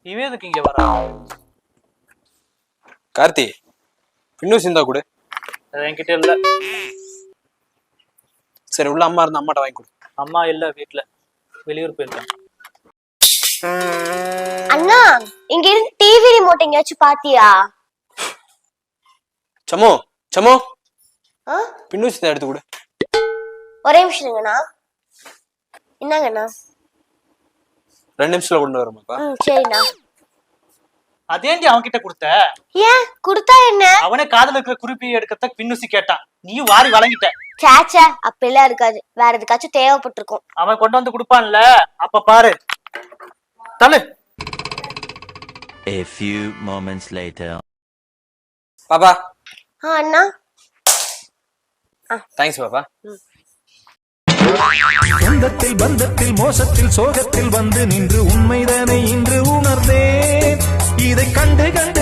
இவன் எதுக்கு இங்க வரா? கார்த்தி இன்னும் சிந்தா கொடு. என்கிட்ட இல்ல. சரி உள்ள அம்மா இருந்தா அம்மாட்ட வாங்கி கொடு. அம்மா இல்ல, வீட்டுல வெளியூர் போயிருக்காங்க. அண்ணா இங்க இருந்து டிவி ரிமோட் எங்கயாச்சும் பாத்தியா? சமோ சமோ பின்னு சிந்தா எடுத்து கொடு. ஒரே நிமிஷம் இருங்கண்ணா. என்னங்கண்ணா? 2 நிமிஷத்துல கொண்டு வரமாப்பா. சரிண்ணா. அதேண்டி அவன் கிட்ட கொடுத்த? ஏன் குடுத்தா என்ன? அவனே காதல இருக்கிற குறிப்பி எடுக்கத்த பின்னுசி கேட்டான், நீயும் வாரி வழங்கிட்ட. சேச்சே அப்பெல்லாம் இருக்காது, வேற எதுக்காச்சும் தேவைப்பட்டிருக்கும். அவன் கொண்டு வந்து கொடுப்பான்ல, அப்ப பாரு. தள்ளு. A few moments later. பாப்பா. அண்ணா. தேங்க்ஸ் பாப்பா. சொந்தத்தில் பந்தத்தில் மோசத்தில் சோகத்தில் வந்து நின்று உண்மைதானே இன்று உணர்ந்தேன். இதை கண்டு கண்டு